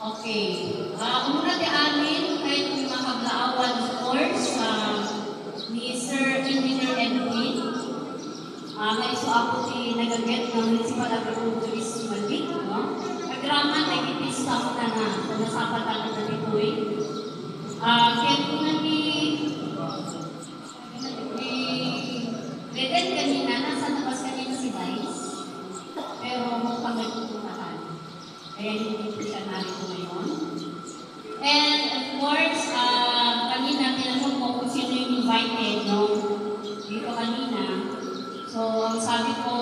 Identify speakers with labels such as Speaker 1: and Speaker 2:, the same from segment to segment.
Speaker 1: Okay. Una di amin kay kung makablaawan of course ni Sir Engineer Edwin. May iso ako si nagaget ng Municipal Agriculturist Malik. Agraman, nagipista ko na nasapatan na sa Bitoy. Kaya kung Reden kanina, nasa labas kanina si Dice. Pero mukhang nagpupuntahan. Kaya hindi po siya narito ngayon. And of course, kanina tinanong mo kung sino yung invited, no? Dito kanina. So, ang sabi ko,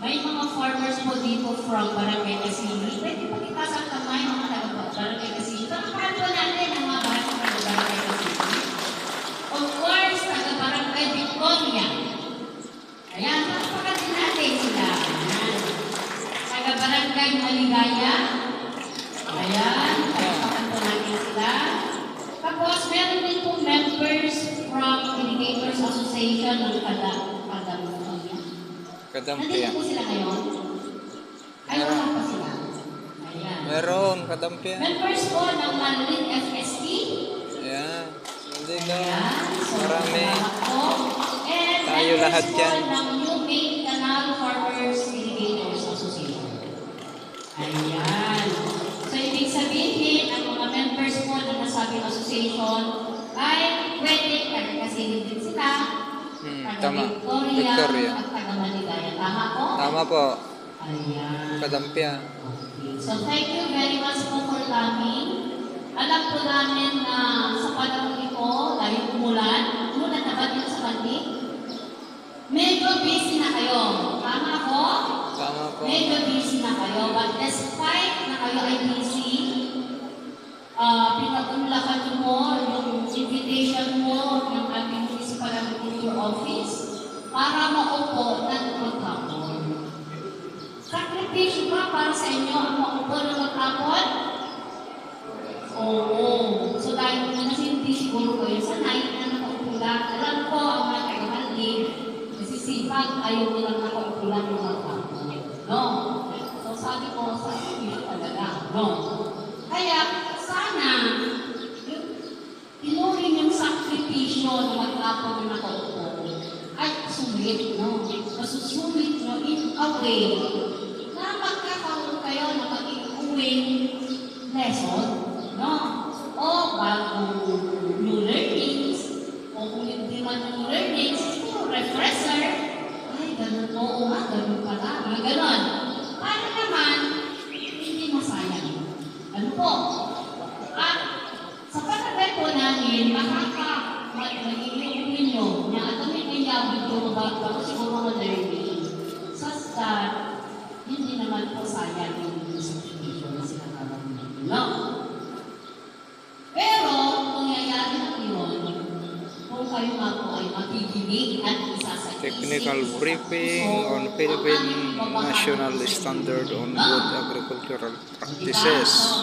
Speaker 1: may mga farmers po dito from Barangay Casini. Pwede pa itasan kamay mga taga-Barangay Casini. Pagkakaan po natin ang mga Barangay Casini. Of course, taga-Barangay Victoria. Ayan, pagkakaan natin sila. Taga-Barangay Maligaya. Ayan, pagkakaan po natin sila. Tapos, meron din po members from Irrigators Association ng
Speaker 2: Kadampia.
Speaker 1: Nandito po sila ngayon? Ayaw lang pa sila. Ayan.
Speaker 2: Meron, Kadampia.
Speaker 1: Members po ng Manlin FST.
Speaker 2: Ayan. Nandito.
Speaker 1: So,
Speaker 2: marami.
Speaker 1: And
Speaker 2: tayo lahat dyan.
Speaker 1: ng New Main Canal Farmers Irrigators Association. Ayan. So, ibig sabihin, ang mga members po ng nasabing association ay pwede, kasi din sila,
Speaker 2: tama.
Speaker 1: Victoria at taga-Maligaya. Tama po?
Speaker 2: Tama po.
Speaker 1: Ayan.
Speaker 2: Kadampia.
Speaker 1: Okay. So, thank you very much po for coming. Alam po namin na sa panahon ito, dahil umulan na ba dito sa Bandik? Medyo busy na kayo. Tama po?
Speaker 2: Tama po.
Speaker 1: Medyo busy na kayo. But despite na kayo ay busy, pinag-unlakan niyo mo yung invitation mo ng ating Municipal Agriculture Office para maupo ng maghapon. Sakripisyo ba para sa inyo ang maupo ng maghapon? Oo. So dahil hindi siguro kayo sanay na nakaupo lang. Alam ko ang mga taga-Manlin, kasi sipag ayaw nilang nakaupo lang ng maghapon. No? So sabi ko, sakripisyo talaga. No? Kaya sana, tinuring yung sakripisyo ng maghapon na nakaupo ay sulit, no? Masusulit nyo in a way na magkakaroon kayo ng mag-iuwing lesson, no? O bagong new learnings, o kung hindi man new learnings, puro refresher, ay, ganun, oo nga, ganun pala, mga ganun. Para naman, hindi masayang. Ano po? At sa palagay po namin, magiging ninyo na ito may kanyawin ko bago siguro mga learning. Such that, hindi naman po sayang yung sakripisyo na sinagawa ninyo. No? Pero, kung nangyayari na yun, kung kayo nga po ay makikinig at isa sa
Speaker 2: Technical briefing on Philippine National Standard on Good Agricultural Practices.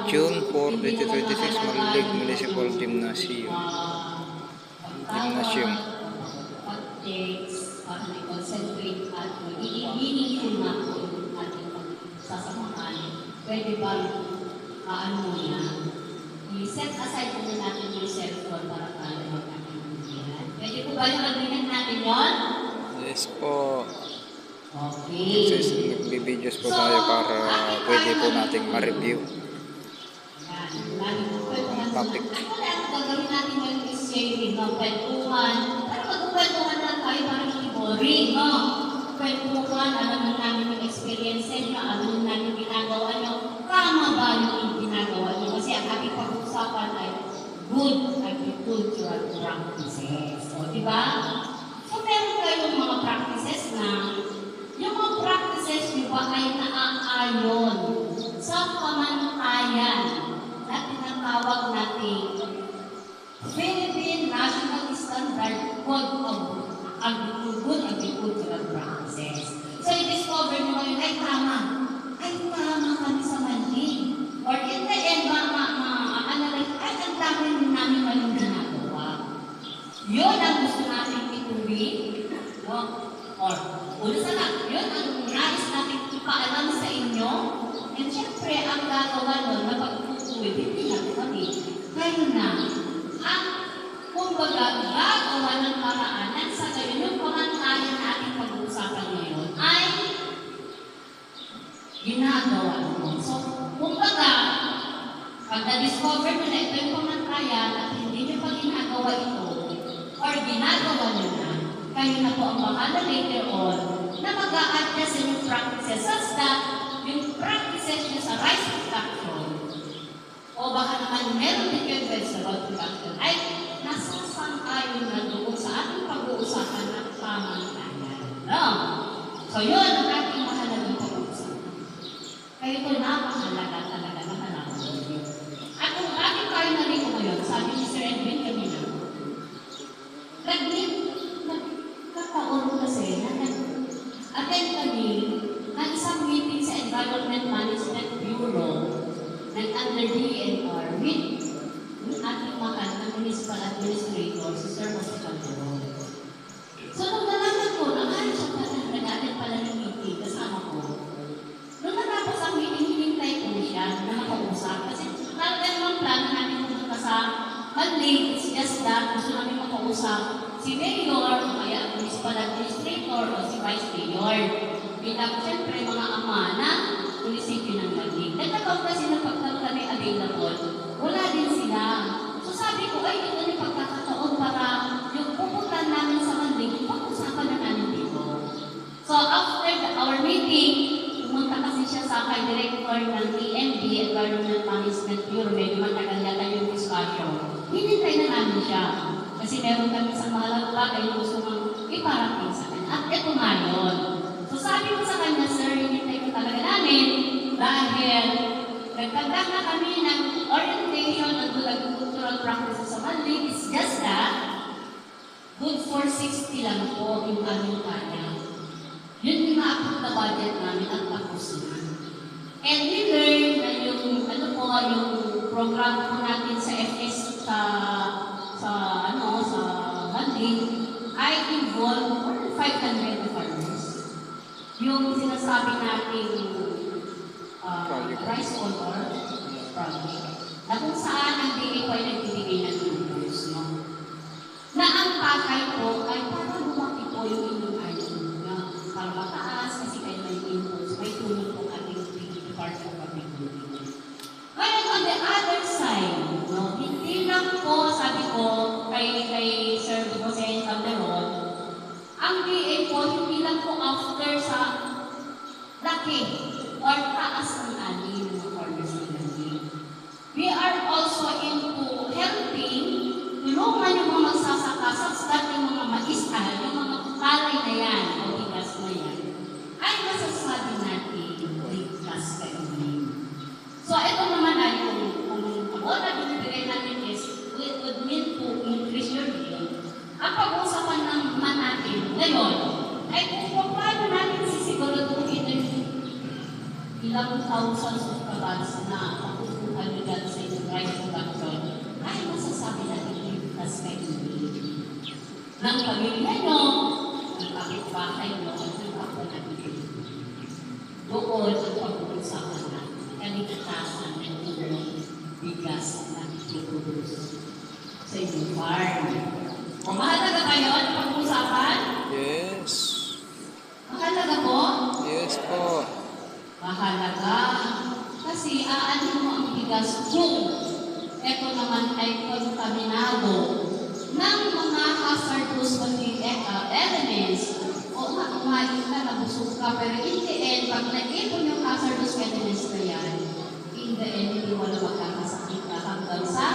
Speaker 2: June 4, 2026, Malig Municipal Gymnasium.
Speaker 1: Para i-concentrate at magiging meaningful na po yung ating sasamahan. Pwede ba na i-set aside muna natin yung cellphone para tayo magkakaintindihan? Pwede po ba yung agreement natin yun?
Speaker 2: Yes po.
Speaker 1: Okay.
Speaker 2: Nagbibidyo's po tayo para pwede po nating ma-review. Topic.
Speaker 1: Ang gagawin natin yung sharing ng kwentuhan. Pero magkukwentuhan lang tayo para hindi boring, no? Kwentuhan, alamin namin yung experience nyo, alamin namin ginagawa nyo. Tama ba yung ginagawa nyo? Kasi ang ating pag-usapan ay good agricultural practices. O, diba? So, meron kayong mga practices na yung mga practices nyo ba ay naaayon sa pamantayan na tinatawag natin Philippine National Standard Code of Good Agricultural Practices. So, i-discover nyo ngayon, ay tama. Ay tama kami sa Manlin. Or in the end, ma-analyze, ay ang dami din namin ngayon ginagawa. Yun ang gusto natin ituloy. No? Or, una sa lahat, yun ang nais natin ipaalam sa inyo. And syempre, ginagawa mo. So, kumbaga, pag na-discover nyo na ito yung pamantayan at hindi nyo pa ginagawa ito, or ginagawa nyo na, kayo na po ang bahala later on na mag-a-adjust sa inyong practices such that yung practices nyo sa rice production o baka naman meron din kayo vegetable production ay nasasang-ayon na doon sa ating pag-uusapan ng pamantayan. No? So yun ang ating mahalagang pag-uusapan. Kaya ito napakahalaga talaga na halaman nyo. At kung ating tayo narito ngayon, sabi ni Sir Edwin kanina, nagkataon kasi na nag-attend kami ng isang meeting sa Environment Management Bureau ng under DNR with ating mahal na municipal administrator, si Sir Jose Calderon. So nung nalaman ko, siya pala nag-attend pala ng meeting kasama ko. Nung natapos ang meeting, hinintay ko siya na makausap. Kasi talagang mga plano namin pumunta sa Manlig, it's just that gusto namin makausap si Mayor, o kaya municipal administrator, o si Vice Mayor. Bilang siyempre mga ama na munisipyo ng Manlig. Nagkataon kasi na pagkaroon kami available, wala din sila. So sabi ko, ay ito yung pagkakataon para yung pupunta namin sa Manlig, pag-usapan na namin dito. So after our meeting, pumunta kasi siya sa kay director ng EMB, Environment Management Bureau, medyo matagal yata yung discussion. Hinintay na namin siya. Kasi meron kami sa mahalagang bagay na gusto mong iparating sa kanya. At ito nga yun. So sabi ko sa kanya, sir, hinintay ko talaga namin dahil nagtagdag na kami ng orientation ng agricultural practices sa Manlig. It's just that good for 60 lang po yung aming kanya. Yun yung na-approve na budget namin at tapos na. And we learned na yung, yung program po natin sa FS sa Manlig ay involve more than 500 farmers. Yung sinasabi natin rice honor project na kung saan ang DA po ay nagbibigay ng tools, no? Na ang pakay po ay para lumaki po yung inyong item para mataas kasi kayo may inputs, may tulong po ating Department of Agriculture. Ngayon, on the other side, no, hindi lang po, sabi ko, kay Sir Jose Calderon, ang DA po, hindi lang po after sa laki or taas ng ani ng mga farmers ng Manlig. We are also into helping tulungan yung mga magsasaka sa yung mga mais-al, yung mga palay na yan, o bigas na yan, ay masasabi natin ligtas kayo. So, ito naman ay kung ako na binibigay natin is, it would mean to increase your yield. Ang pag-uusapan naman natin ngayon, ay kung paano natin sisiguraduhin ilang thousands of kabals na mapupunta nyo dyan sa inyong rice production, ay masasabi natin ligtas kayo ng pamilya nyo, ng kapitbahay nyo, at ng kapwa natin. Doon ang pag-uusapan natin. Kaligtasan ng inyong bigas na itutulos sa inyong farm. O mahalaga kayo ang pag-usapan?
Speaker 2: Yes.
Speaker 1: Mahalaga po?
Speaker 2: Yes po.
Speaker 1: Mahalaga. Kasi aanin mo ang bigas kung ito naman ay kontaminado ng mga hazardous elements. O nga, kumain ka, nabusog ka, pero in the end, pag naipon yung hazardous elements na yan, in the end, hindi mo na magkakasakit ka hanggang sa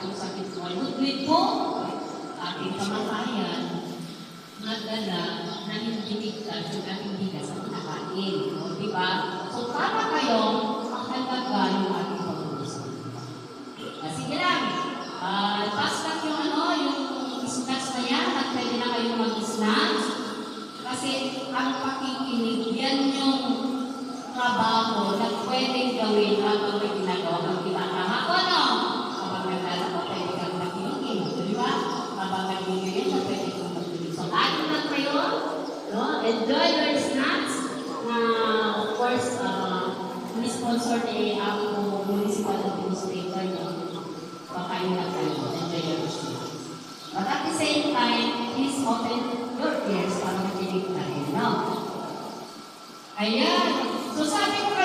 Speaker 1: yung sakit mo ay nagwid po, ating kamatayan, nagdala na hindi ligtas yung ating bigas ang nakain. O, di ba? So, para kayo, mahalaga yung ating pag-uusap. Sige lang, pass lang yung snacks na yan, at pwede na kayong mag-snacks. Kasi ang pakikinig, yan yung trabaho na pwedeng gawin habang may ginagawa ng tinatama ko, no? Habang naglalako, pwede kang makinig, di ba? Habang nag-iingay yan, pwede kang makinig. So, atin lang kayo, no? Enjoy your snacks na, of course, ni-sponsor ni ang municipal administrator, no? Pakain na kayo, enjoy your snacks. But at the same time, please open your ears para makinig tayo, no? Ayan. So sabi ko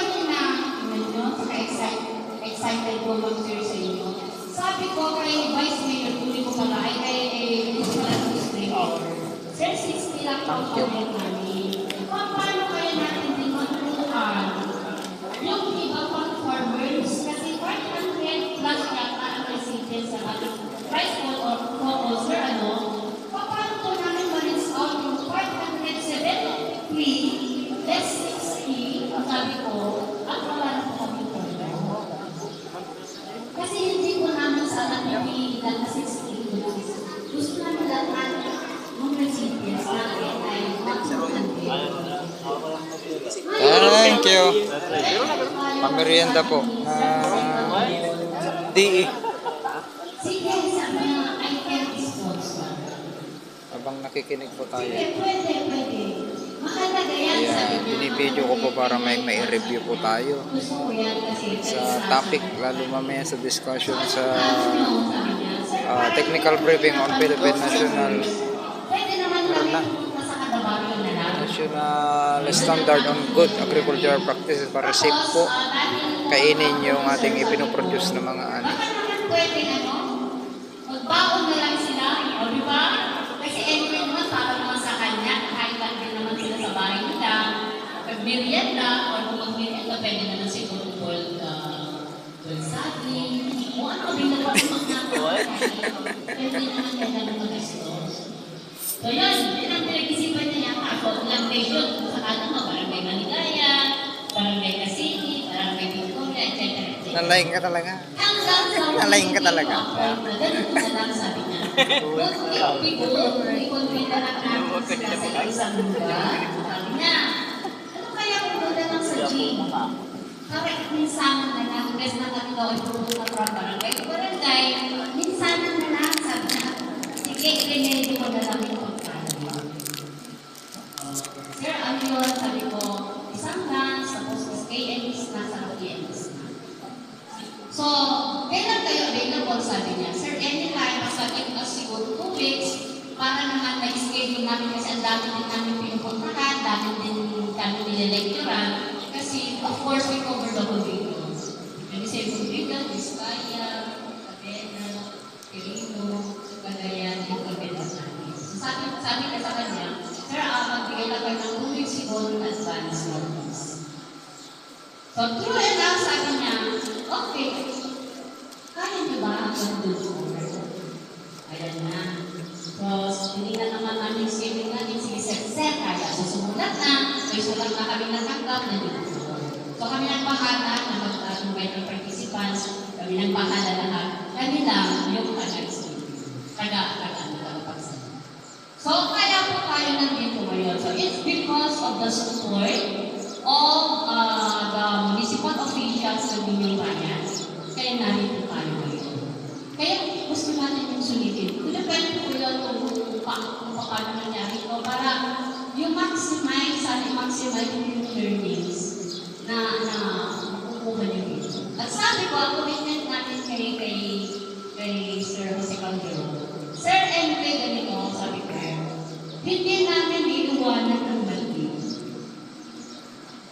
Speaker 1: excited ko mag-share sa inyo. Sabi ko kay Vice Mayor, tuloy ko pala, ay kay Municipal Administrator, Sir, 60 lang po ang pamilya namin. Paano kaya natin din matulungan yung iba pang farmers? Kasi 500 plus yata ang residents sa ating rice bowl or sir, paano po namin ma-rinse out yung 573 less 60, ang sabi ko, at wala na po kami po. Kasi hindi po namin sana pipilitan na 60. Gusto namin lahat ng recipients natin ay
Speaker 2: Thank you. Pamerienda po. DE.
Speaker 1: Sige, sabi nga, I can sponsor.
Speaker 2: Habang nakikinig po tayo.
Speaker 1: Sige, pwede. Mahalaga yan,
Speaker 2: Kaya
Speaker 1: sabi niya.
Speaker 2: binibideo ko po para may review po tayo
Speaker 1: Gusto ko yan kasi
Speaker 2: sa topic, lalo mamaya sa discussion sa
Speaker 1: sabi niya,
Speaker 2: technical briefing on Philippine
Speaker 1: pwede naman
Speaker 2: Meron na.
Speaker 1: nasa kadabato na lang.
Speaker 2: National Standard on Good Agricultural Practices para safe po kainin yung ating ipinoproduce na mga ani.
Speaker 1: Baka naman pwede magbaon na lang sila, o di ba? Kasi anyway naman, para naman sa kanya, kahit din naman sila sa bahay nila, pag-merienda, o kung mag-merienda, pwede naman siguro cold saging, o ano, rin na pwede naman kaya naman mag-store. So yun ang pinag-isipan niya yung ako, ilang days yun, sa kanang barangay Maligaya, barangay Casini, barangay Victoria, etc.
Speaker 2: Nalaing ka talaga.
Speaker 1: Nalaing ka talaga. Ganito na lang sabi niya. I-convene na lang natin sila sa isang lugar. Sabi niya, ano kaya kung doon na lang sa gym? Correct, minsanan na lang. Bes na kami daw ay pupunta from barangay. Barangay, minsanan na lang, sabi niya. Sige, i-remedy mo na lang yung pagkain. Sir, ano yun? Sabi ko, isang lunch, tapos KMS na sa KMS na. So, kailan kayo available, sabi niya. Sir, anytime, basta give us siguro 2 weeks para naman na-schedule namin kasi ang dami din namin pinupuntahan, dami din kami nililecturan. Kasi, of course, we cover the whole video. Kami sa ibang video, Vizcaya, Cabena, Quirino, Cagayan, yung Cabena namin. So, sabi ka sa kanya, Sir, magbigay lang kayo ng 2 weeks siguro in advance notice. So, true enough, sabi niya, okay, kaya niyo ba ang good order? Ayan na. So, tinignan naman namin schedule namin, sige sir, kaya susulat na, may sulat na kami natanggap na good order. So, kami ng bahala na mag-invite ng participants, kami ng bahala lahat, kami lang yung taga-schedule. Taga-pagsabi. So, kaya po tayo nandito ngayon. So, it's because of the support of the municipal officials ng inyong bayan. Kaya narito tayo ngayon. Kaya gusto natin yung sulitin. Kung pwede po yun kung paano nangyari ito para yung maximize yung learnings na makukuha nyo dito. At sabi ko, ang commitment natin kay Sir Jose Calderon. Sir, anyway, ganito, sabi ko, hindi namin iiwanan ng mali.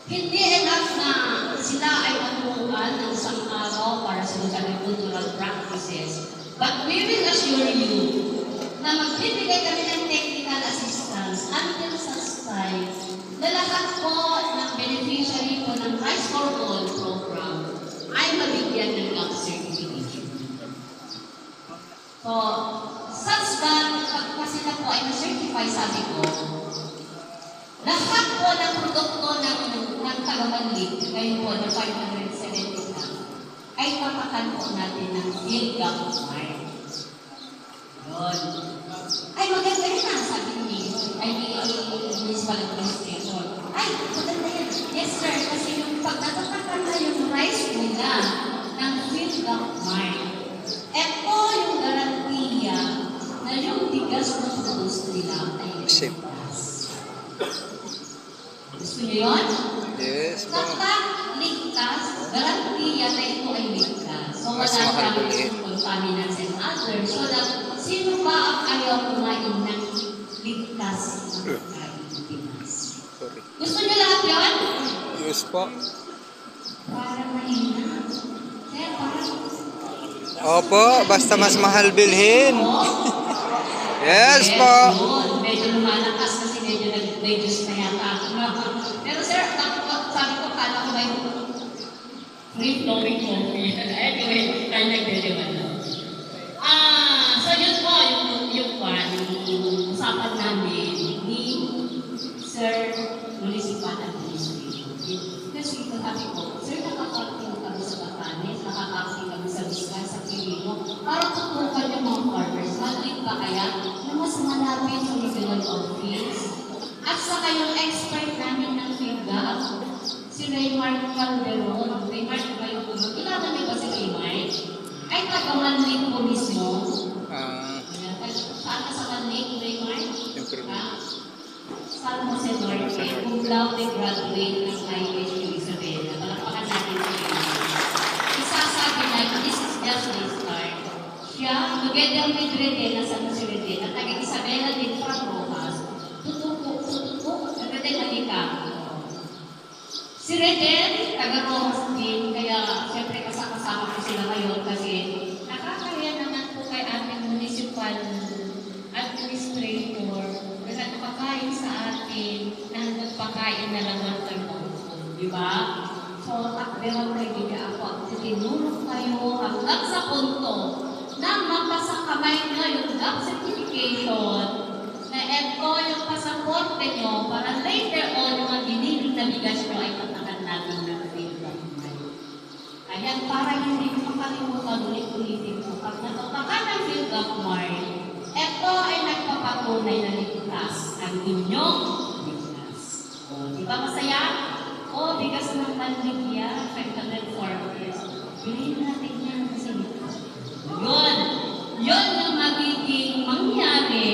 Speaker 1: Hindi enough na sila ay maturuan ng isang araw para sa agricultural practices. But we will assure you na magbibigay kami ng technical assistance until such time na lahat po ng beneficiary po ng Rice for All program ay mabigyan ng GAP certification. So, such that kasi na po ay na-certify, sabi ko, lahat po ng produkto ng Tagamanlig, ngayon po na 570 na, ay tapakan po natin ng field gap mine. Yun. Ay, maganda yun na, sabi ni Municipal Administration. Ay, maganda yan. Yes, sir, kasi yung pagtatapakan na yung rice nila ng field gap mine, eto yung garantiya na yung bigas na produce nila ay ligtas. Gusto niyo yun?
Speaker 2: Yes po.
Speaker 1: Kapag ligtas, garantiya na ito ay ligtas. So,
Speaker 2: Mas
Speaker 1: wala
Speaker 2: mahal
Speaker 1: siyang
Speaker 2: bilhin.
Speaker 1: contaminants and others. So, sino ba ang ayaw kumain ng ligtas na pagkain ng Pinas?
Speaker 2: Sorry.
Speaker 1: Gusto niyo lahat yun?
Speaker 2: Yes po.
Speaker 1: Parang mahina. Kaya parang
Speaker 2: Opo, basta mas mahal bilhin. Yes po.
Speaker 1: Yun, medyo lumalakas kasi medyo na yata ako. Pero sir, sabi ko, kala ko may free flowing coffee. Anyway, tayo nagdeliver. So yun po, yung usapan namin ni Sir Municipal Administrator. Kasi sabi ko, sir, nakakarating kami sa Batanes, nakakarating kami sa Vizcaya, sa Quirino, para tutukan yung mga farmers. Malit ba kaya na mas malapit sa regional office? At saka yung expert namin ng FIGA, si Raymar Calderon. Raymar, ba yung kilala niyo ba si Raymar? Ay, taga-Manlink po mismo. Saan ka sa Manlink, Raymar? San Jose Norte, cum laude graduate ng ISU Isabela. Palakpakan natin siya. Isasabi na, this is just the start. Siya, together with Redena, San Jose Redena, taga Isabela din from Rojas, tutuko, nagdating halika. Si Reden, taga Rojas din, kaya siyempre kasama ko sila ngayon kasi nakakaya naman po kay ating municipal administrator na nagpakain sa atin na nagpakain na lang ng tanong. Di ba? So, takberang kaibigan ako. Tinulong kayo hanggang sa punto na mapasakamay nyo yung GAP certification na ito yung pasaporte nyo para later on yung mga giniling na bigas nyo ay tatakan natin ng freedom. Ayan, para hindi ko makalimutan ulit-ulitin ko. Pag natatakan ng freedom mark, ito ay nagpapatunay na ligtas ang inyong bigas. O, di ba masaya? O, bigas ng Manligya, 500 farmers. Bilhin natin yan kasi yun. Yun yung magiging mangyari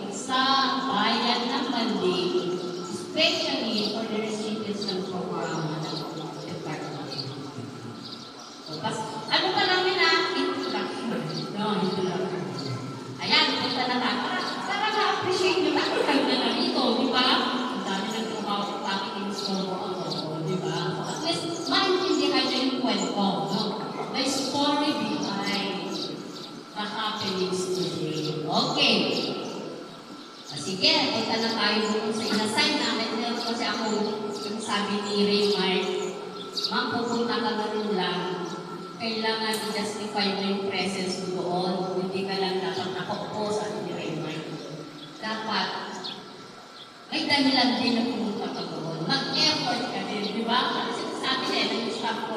Speaker 1: sa bayan ng Manlig, especially for the recipients ng programa ng department. So, ano pa lang yun introduction. No, introduction. Ayan, punta na tayo. Para na-appreciate nyo, bakit kayo na narito, di ba? Ang dami ng trabaho bakit in-store ako, di ba? At least, maintindihan nyo yung kwento, no? The story behind the happenings today. Okay. Sige, punta na tayo doon sa inassign namin. Meron kasi ako, yung sabi ni Raymar, ma'am, pupunta ka na rin lang. Kailangan i-justify mo yung presence mo doon. Hindi ka lang dapat nakaupo sa ating Raymar. Dapat, may dahilan din na pumunta ka doon. Mag-effort ka din, di ba? Kasi sabi niya, nag-stop ko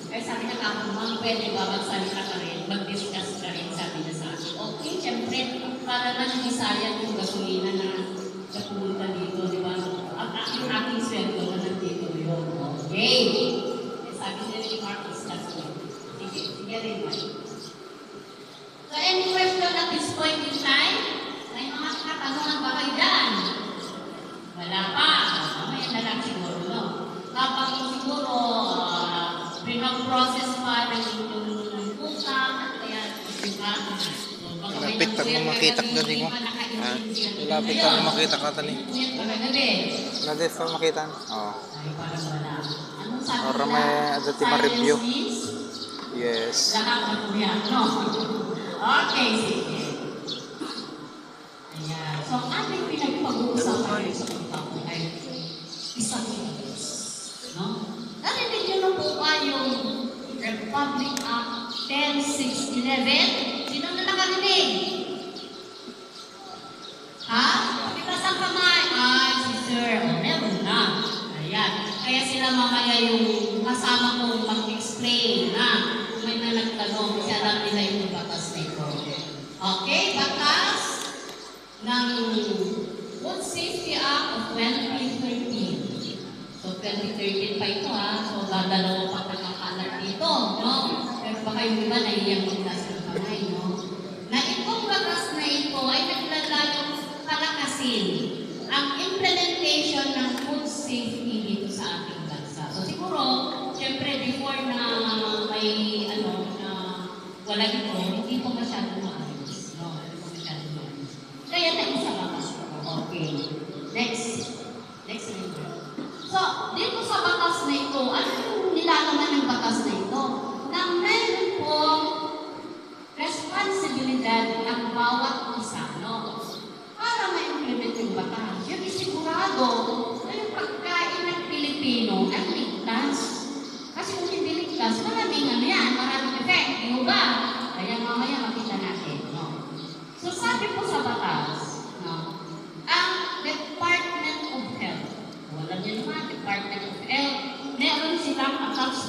Speaker 1: Kaya sabi niya, ma'am, pwede ba magsalita ka rin, mag-discuss ka rin, sabi niya sa akin. Okay, siyempre, para na hindi sayang yung gasolina na pumunta dito, di ba? Yung aking sweldo na nandito yun. Okay. Sabi niya ni Marcus Castro. Sige rin ba? So, any question at this point in time? May mga katanungan ba kayo dyan? Wala pa. Mamaya na lang siguro, no? Kapag siguro, pinag-process pa ng inyong utang at kaya, di ba?
Speaker 2: Lapit ka mo makita ka din mo. Lapit ka mo makita ka tani. Lapit ka mo makita. Oo. Para may adati ma-review. Yes.
Speaker 1: Okay, sige. Ayan. So, ating pinagpag-uusapan sa utang ay isang minutes. No? Narinig niyo na po ba yung Republic Act 10611? Sino na nakarinig? Ha? Pitas ang kamay. Ay, si Sir. Meron na. Ayan. Kaya sila mamaya yung kasama kong mag-explain na may na nagtanong, kasi alam nila yung batas na ito. Okay, batas ng Food Safety Act of 2013. So, 2013 pa ito So, dadalawa pa nakakalat dito, no? Pero baka yung iba naiyang magtas ng kamay, no? Na itong batas na ito ay naglalayong palakasin ang implementation ng food safety dito sa ating bansa. So, siguro, siyempre, before na may, na wala ito, hindi po masyado maayos. No? Hindi po masyado maayos. Kaya tayo sa batas ko. Okay. Next number. So, dito sa batas na ito, ano yung nilalaman ng batas na ito? Na meron po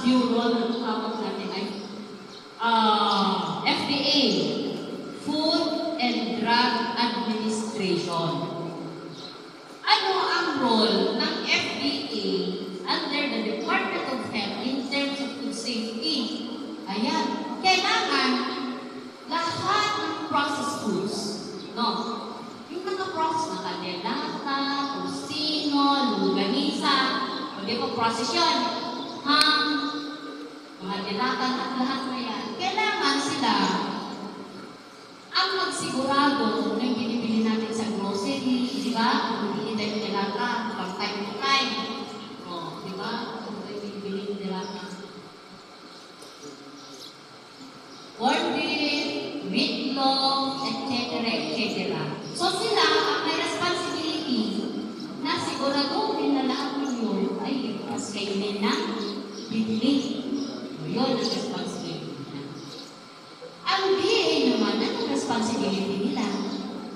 Speaker 1: Bureau ng tawag natin ay FDA, Food and Drug Administration. Ano ang role ng FDA under the Department of Health in terms of food safety? Ayan, kailangan lahat ng processed foods, no? Yung mga process na kanelata, tocino, longganisa, hindi ko process yun. Mga dilata at lahat na yan. Kailangan sila ang magsigurado ng binibili natin sa grocery, di ba? Hindi tayo dilata, pag time to time. O, di ba? Kung tayo binibili ng dilata. Corned beef, meatloaf, etc. etc. So sila, ang may responsibility na siguraduhin na lahat ng yun ay ligtas kainin na bibili. O yun ang responsibility nila. Ang DA naman, anong responsibility nila?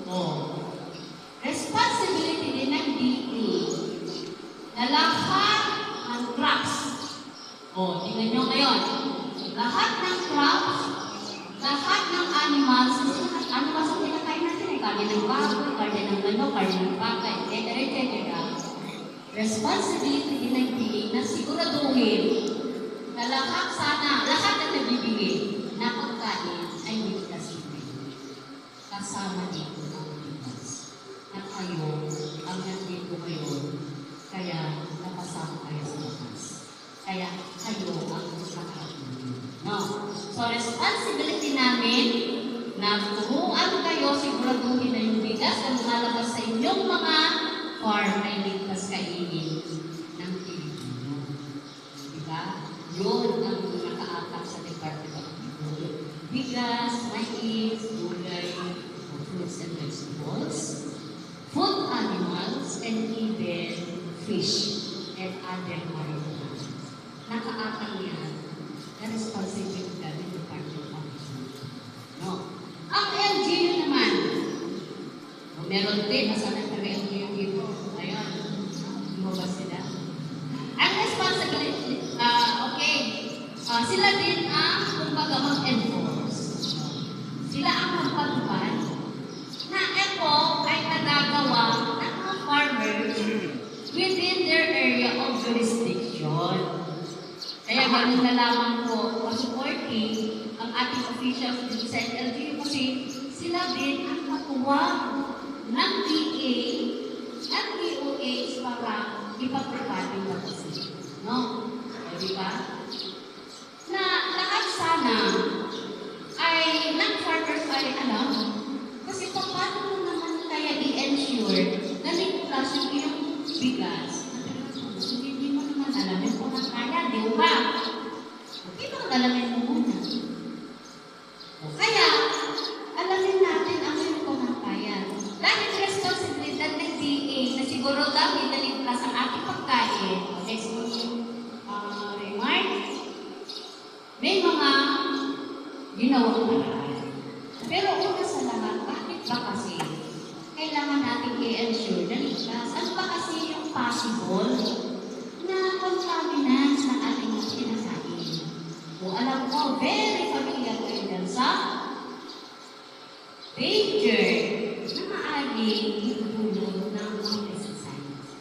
Speaker 1: O, responsibility din ng DA na lahat ng crops. O, tingnan nyo ngayon. Lahat ng crops, lahat ng animals ang pinakain natin ay karne ng baboy, karne ng manok, karne ng baka, etc. etc. Responsibility din ng DA na siguraduhin na lahat na nabibili na pagkain ay ligtas din. Kasama dito ang ligtas. At kayo, ang nandito ngayon, kaya napasama kayo sa lakas. Kaya kayo ang nakakatulong. No? So, responsibility namin na turuan kayo, siguraduhin na yung bigas na lumalabas sa inyong mga farm ay ligtas kainin ng Pilipino. Diba? Yun ang nakaatak sa Department of Agriculture. Bigas, mais, gulay, fruits and vegetables, food animals, and even fish and other marine animals. Nakaatak yan na responsibility ng Department of Agriculture. No? Ang LGU naman, meron din, nasa nagtaga-LGU dito. Ayun, lumabas sila. Ang responsibility, sila din ang kumbaga mag-enforce. Sila ang magpatupad na ito ay nagagawa ng mga farmers within their area of jurisdiction. Kaya ganun na lamang po supporting ang ating officials dito sa LGU kasi sila din ang katuwang ng DA at DOH para ipagpapad yung batas. No? O, diba? Na lahat sana ay ng farmers ay alam. Kasi paano mo naman kaya i-ensure na ligtas yung iyong bigas? Hindi mo naman alamin kung ang kaya, di ba? Hindi mo alamin mo muna. O kaya, alamin natin ang iyong kumakayan. Dahil responsibilidad ng DA na siguro dahil na ligtas ang ating pagkain. Next remark, may mga ginawang paraan. Pero una sa lahat, bakit ba kasi kailangan natin i-ensure na ligtas? Ano ba kasi yung possible na contaminants ng ating kinakain? O alam ko, very familiar kayo dyan sa danger na maaaring itulong ng mga pesticides.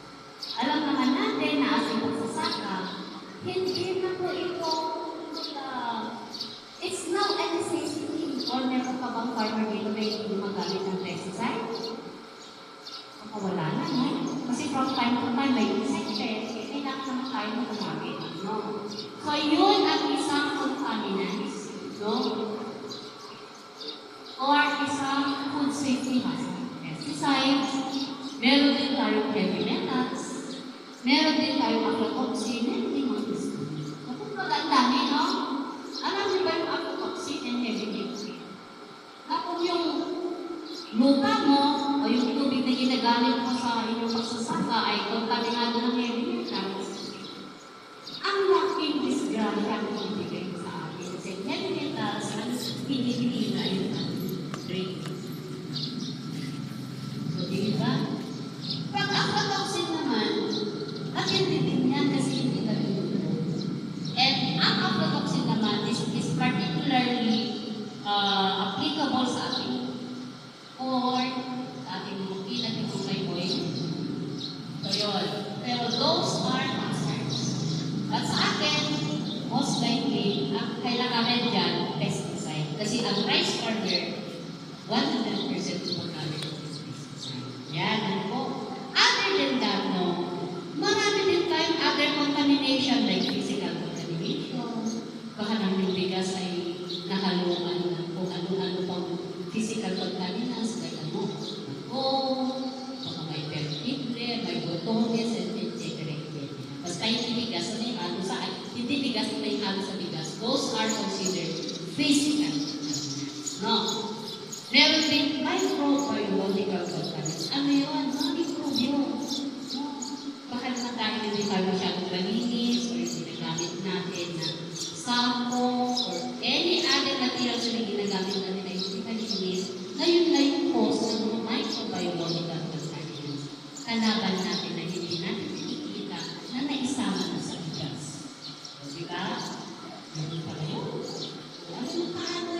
Speaker 1: Alam naman natin na ating pagsasaka, hindi na po ito it's now a necessity. Or meron ka bang farmer dito na hindi gumagamit ng pesticide? Wala na, no? Kasi from time to time, may insects, kailangan naman tayo na gumamit, no? So, yun ang isang contaminants, no? Or isang food safety hazard. Pesticides, meron din tayong heavy metals, meron din tayong aflatoxin, and hindi mga gusto. Kung magandang, no? Alam niyo ba yung aflatoxin and heavy metals? Na kung yung lupa mo o yung tubig na ginagamit mo sa inyong pagsasaka ay kontaminado ng heavy metals, ang laking disgrasya ang ibigay sa atin. Kasi heavy metals ang pinipili na yung drink. So, di ba? Pag aflatoxin naman, matindi din yan kasi hindi na luto. ang kailangan dyan, pesticide. Kasi ang rice farmer, 100% gumagamit ng pesticide. Yan, ano po. Other than that, no, marami din tayong other contamination like physical contamination. Baka namin yung bigas ay nahaluan na kung ano-ano pang physical contaminants like ano, baka may pertible, may botones, etc. Basta yung bigas na may halo sa hindi bigas na may halo sa bigas, those are considered physical contaminants. No? Meron din microbiological contaminants. Ano yun? Mga mikrobyo. No? Baka naman tayo hindi tayo masyadong malinis or hindi nagamit natin na sampo or any other materials na ginagamit natin na hindi malinis, ngayon na yung cause ng mga microbiological contaminants. Kalaban natin na hindi natin nakikita na naisama na sa bigas. O, diba? Ganun pa kayo? Paano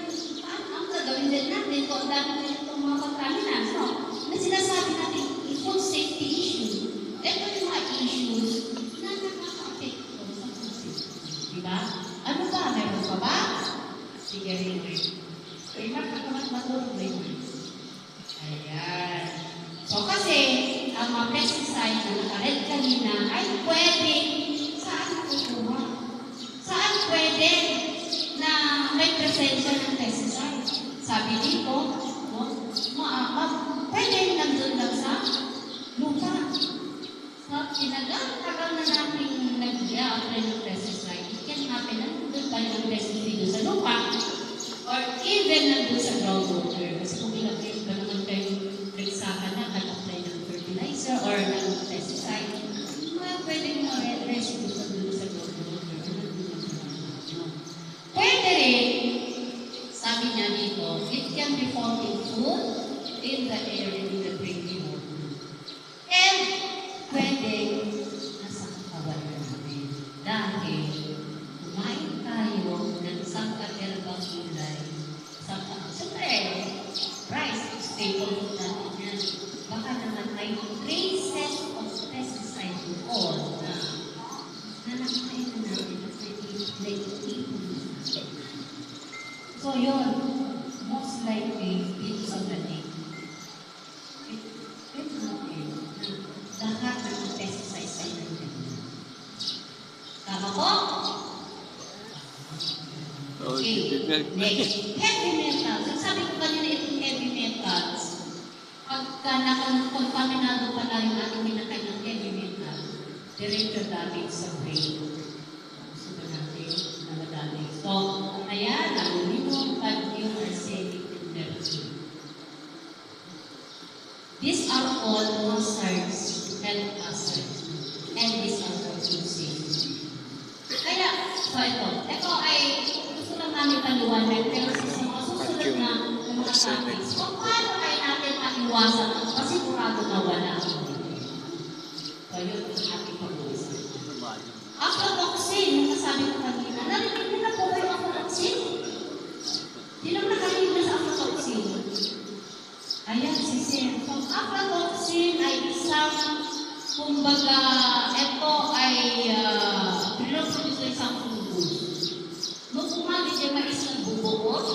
Speaker 1: ang gagawin din natin kung dami na itong mga contaminants, no? Na sinasabi natin, food safety issue. Ito yung mga issues na nakaka-apekto sa food safety. Diba? Ano ba? Meron pa ba? Sige rin. Ay, matulog rin. Ayan. So, kasi, ang mga pesticide na nakared kanina ay pwede saan nakukuha? Saan pwede na may presensya ng pesticide? Sabi dito, no, pwede nandun lang sa lupa. So, tagal na natin nag-apply ng pesticide. It can happen na nandun tayo ng pesticide sa lupa or even nandun sa groundwater. Kasi kung ilagay ba naman kayo nagsakan na nag-apply ng fertilizer or ng pesticide, pwede mo residue sa groundwater. Pwede rin, sabi niya dito, it can be found in food, in the air, in the drinking water. And pwede nasa katawan natin. Dahil kumain tayo ng sangka-herbal gulay. Siyempre, rice, staple food natin yan. Baka naman may traces of pesticide doon na nakakain na natin at nag-iipon. So yun, most likely dito sa galing. Ito natin na lahat ng pesticides ay nandiyan. Tama po? Okay. Next, heavy metals. Ang sabi ko kanina itong heavy metals, pagka nakakontaminado pa na yung ating minakain ng heavy metal, diretso damage sa brain. Gusto natin na madamage. So, ayan, aluminum, cadmium, arsenic, and mercury. These are all hazards, health hazards, and these are for food safety. Kaya, so ito ay gusto lang namin paliwanag, pero sa mga susunod na mga topics, kung paano ay natin maiwasan, masigurado na wala. So, yun ang ating pag-uusap. Aflatoxin, yung nasabi ko kanina, narinig niyo na po kayo aflatoxin? Di lang nakarinig na sa aflatoxin. Ayan, si Sen. So, aflatoxin ay isang, kumbaga, ito ay pinoproduce na isang fungus. Nung kumagit yung mais ng bubukot,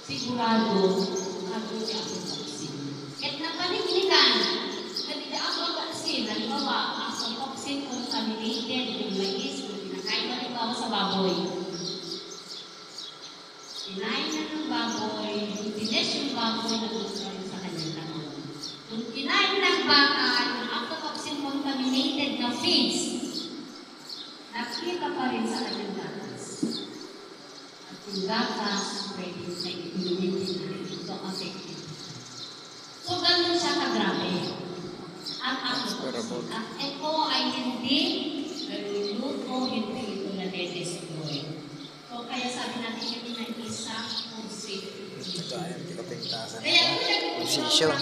Speaker 1: sigurado, nagawin si aflatoxin. At napanignigan, na aflatoxin, halimbawa, aflatoxin contaminated yung mais, yung pinakain na halimbawa sa baboy. Kinain na ng baboy, yung pines yung baboy na gusto sa kanyang laman. Kung kinain ng baka, yung aflatoxin contaminated na feeds, nakita pa rin sa kanyang gatas. At yung gatas, pwede na i-immunity na rin. So, affected. So, ganun siya kagrabe. Ang aflatoxin. At ito ay hindi naluluto, hindi ito na-destroy. So, kaya sabi natin yun na isang food safety.
Speaker 2: Ito ay tikapintasan.
Speaker 1: Kaya kung
Speaker 2: Posisyon.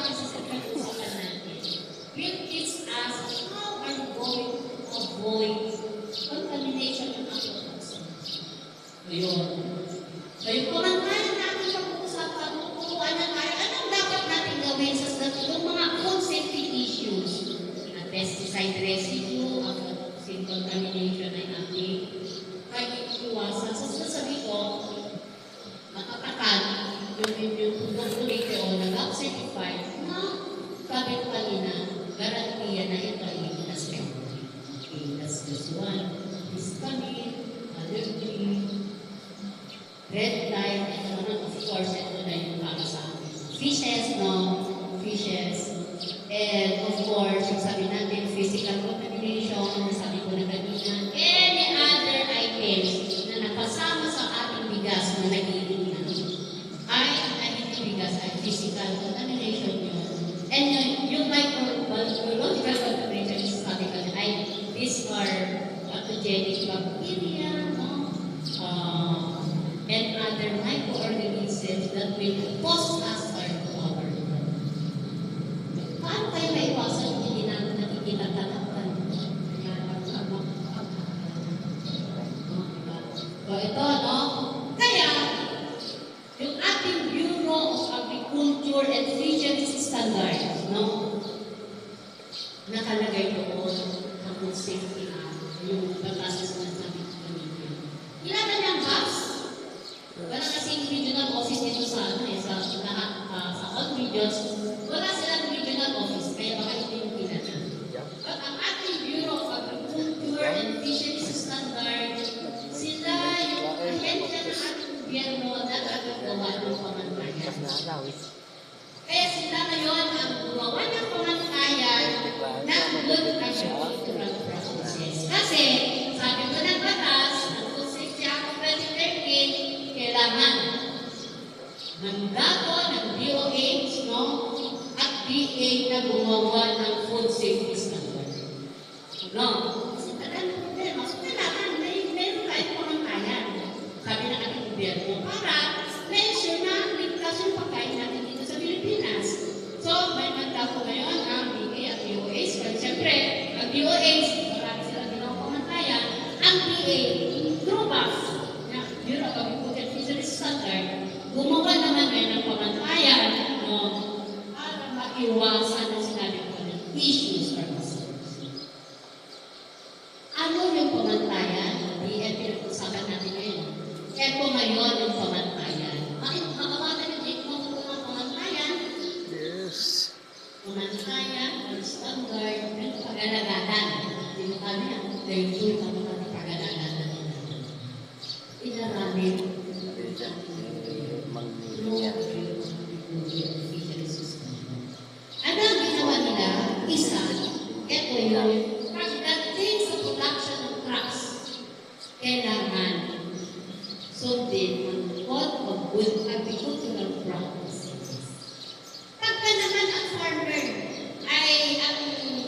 Speaker 1: will teach us how are we going to avoid contamination ng aflatoxin. Ayun. So, yung kumangkain natin pag-uusapan, kukuha na tayo, anong dapat natin gawin sa yung mga food safety issues? Pesticide residue, aflatoxin contamination ay natin pag-iwasan red light, ito naman, of course, ito na yung para sa fishes, no? Fishes. And of course, yung sabi natin, physical contamination, sabi ko na kanina, any other items na napasama sa ating bigas na nagiging ay hindi bigas, ay physical contamination yun. And yung microbiological contamination, sabi ko na, ay these are pathogenic bacteria, no? And other microorganisms that will cause cancer to our body. Paano kayo maiwasan kung hindi natin nakikita talakan? So ito, no? Kaya, yung ating Bureau of Agriculture and Fisheries Standards, no? Nakalagay doon ang food safety act, yung batas na sabi ko kanina. Ilan na niyang box? Wala kasing regional office dito sa lahat, sa all regions. Wala silang regional office, kaya baka hindi yung kilala. But ang ating Bureau of Agriculture and Fisheries Standards, sila yung ahensya ng ating gobyerno na gagawa ng pamantayan. Kaya sila ngayon ang gumawa ng pamantayan ng good agricultural practices. Kasi, sabi ko ng batas, ng Food Safety Act of 2013, kailangan mandato ng DOH, no? At DA na gumawa ng food safety standard. No? Kasi talagang problema. So, kailangan meron tayong pamantayan. Sabi ng ating gobyerno, para na-ensure na ligtas yung pagkain natin dito sa Pilipinas. So, may mandato ngayon ang DA at DOH. Pero siyempre, ang DOH, marami silang ginawang pamantayan. Ang DA, through BAF, na Bureau of Agriculture and Fisheries Standard, gumawa naman ngayon ng pamantayan, no? Para maiwasan na sinabi ko ng issues or concerns. Ano yung pamantayan? Hindi pinag-usapan natin ngayon. Ito ngayon yung pamantayan. Makakawatan yung ikot ng mga pamantayan.
Speaker 2: Yes.
Speaker 1: Pamantayan or standard ng pag-alagahan. Hindi mo kami ang dahil ang mga pag-alagahan. Inarami. Ano ang ginawa nila? Isa, ito yung pagdating sa production ng crops, kailangan sundin ang Code of Good Agricultural Practices. Pagka naman ang farmer ay ang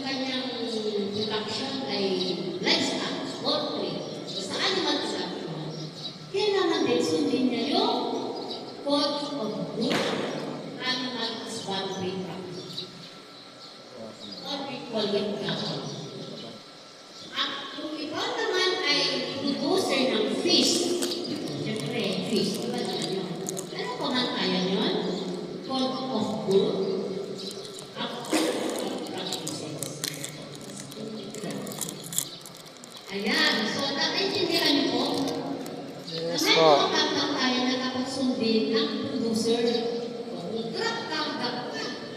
Speaker 1: kanyang production ay livestock, poultry, sa animal production, kailangan din sundin niya yung Code of Good Animal Husbandry Practice. Or we call it GAPA. At kung ikaw naman ay producer ng fish, siyempre, fish, iba naman yun. Ano pamantayan yun? Code of Good Aquacultural Practices. Ayan, so nataintindihan niyo po?
Speaker 2: Yes
Speaker 1: Naman
Speaker 2: po.
Speaker 1: po pamantayan na dapat sundin ng producer. Kung crop ka,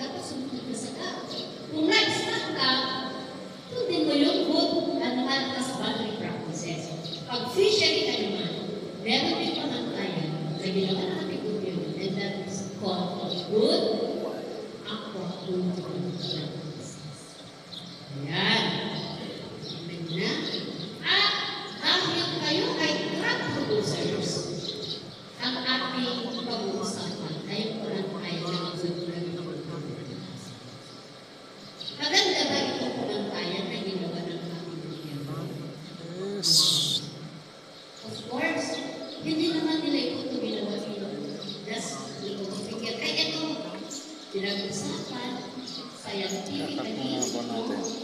Speaker 1: dapat sundin ka sa crop. Kung livestock ka, sundin mo yung good animal husbandry practices. Pag fishery ka naman, meron din pamantayan na ginawa ng ating gobyerno, and that is called good aquacultural practices. Ayan. Amen na. At dahil kayo ay crop producers, ang ating pag-uusapan ay pamantayan ng good agricultural practices. Maganda ba itong pamantayan na ginawa ng ating gobyerno?
Speaker 2: Yes.
Speaker 1: Of course, hindi naman nila ito ginawa nila. Just ito figure. Ay, ito, pinag-usapan, scientific,
Speaker 2: Dapat muna po natin.